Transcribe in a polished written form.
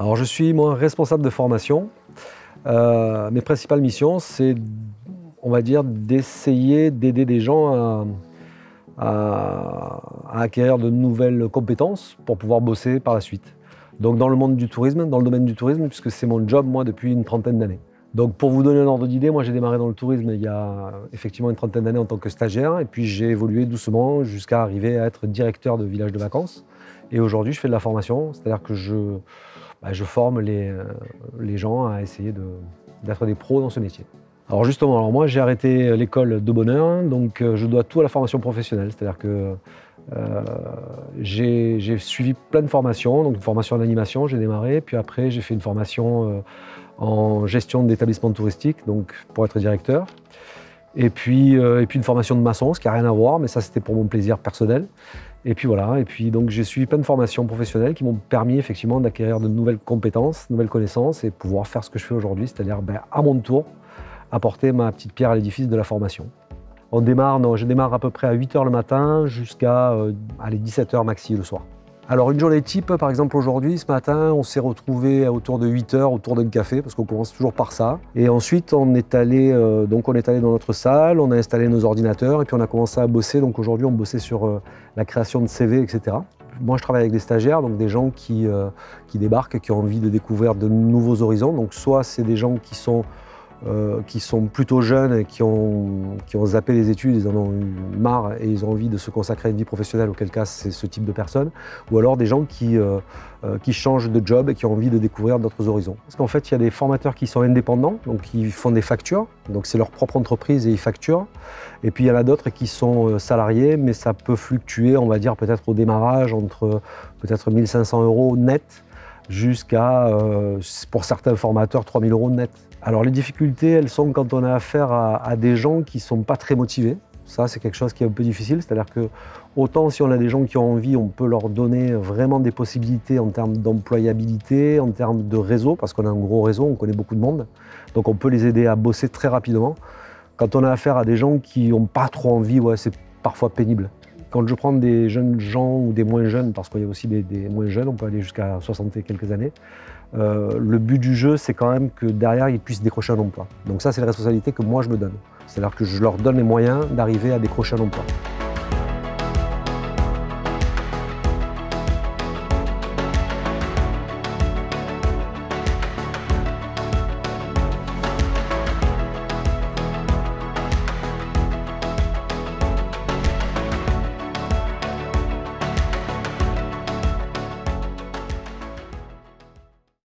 Alors je suis moi responsable de formation. Mes principales missions, c'est, on va dire, d'essayer d'aider des gens à acquérir de nouvelles compétences pour pouvoir bosser par la suite. Donc dans le monde du tourisme, dans le domaine du tourisme, puisque c'est mon job moi depuis une trentaine d'années. Donc pour vous donner un ordre d'idée, moi j'ai démarré dans le tourisme il y a effectivement une trentaine d'années en tant que stagiaire et puis j'ai évolué doucement jusqu'à arriver à être directeur de village de vacances. Et aujourd'hui je fais de la formation, c'est-à-dire que je forme les gens à essayer d'être des pros dans ce métier. Alors justement, moi j'ai arrêté l'école de bonheur, donc je dois tout à la formation professionnelle, c'est-à-dire que j'ai suivi plein de formations, donc une formation en animation, j'ai démarré, puis après j'ai fait une formation en gestion d'établissements touristiques, donc pour être directeur, et puis une formation de maçon, ce qui n'a rien à voir, mais ça c'était pour mon plaisir personnel. Et puis voilà, et puis donc j'ai suivi plein de formations professionnelles qui m'ont permis effectivement d'acquérir de nouvelles compétences, de nouvelles connaissances et pouvoir faire ce que je fais aujourd'hui, c'est-à-dire à mon tour apporter ma petite pierre à l'édifice de la formation. Je démarre à peu près à 8 h le matin jusqu'à 17 h maxi le soir. Alors une journée type, par exemple aujourd'hui, ce matin, on s'est retrouvé autour de 8 h autour d'un café, parce qu'on commence toujours par ça. Et ensuite, on est allé dans notre salle, on a installé nos ordinateurs, et puis on a commencé à bosser. Donc aujourd'hui, on bossait sur la création de CV, etc. Moi, je travaille avec des stagiaires, donc des gens qui débarquent, qui ont envie de découvrir de nouveaux horizons. Donc soit c'est des gens qui sont plutôt jeunes et qui ont zappé les études, ils en ont eu marre et ils ont envie de se consacrer à une vie professionnelle, auquel cas c'est ce type de personnes, ou alors des gens qui changent de job et qui ont envie de découvrir d'autres horizons. Parce qu'en fait, il y a des formateurs qui sont indépendants, donc ils font des factures, donc c'est leur propre entreprise et ils facturent. Et puis il y en a d'autres qui sont salariés, mais ça peut fluctuer, on va dire peut-être au démarrage, entre peut-être 1 500 € net jusqu'à, pour certains formateurs, 3 000 € net. Alors les difficultés, elles sont quand on a affaire à des gens qui ne sont pas très motivés. Ça, c'est quelque chose qui est un peu difficile, c'est-à-dire que autant si on a des gens qui ont envie, on peut leur donner vraiment des possibilités en termes d'employabilité, en termes de réseau, parce qu'on a un gros réseau, on connaît beaucoup de monde, donc on peut les aider à bosser très rapidement. Quand on a affaire à des gens qui n'ont pas trop envie, ouais, c'est parfois pénible. Quand je prends des jeunes gens ou des moins jeunes, parce qu'il y a aussi des moins jeunes, on peut aller jusqu'à 60 et quelques années, le but du jeu, c'est quand même que derrière, ils puissent décrocher un emploi. Donc ça, c'est la responsabilité que moi, je me donne. C'est-à-dire que je leur donne les moyens d'arriver à décrocher un emploi.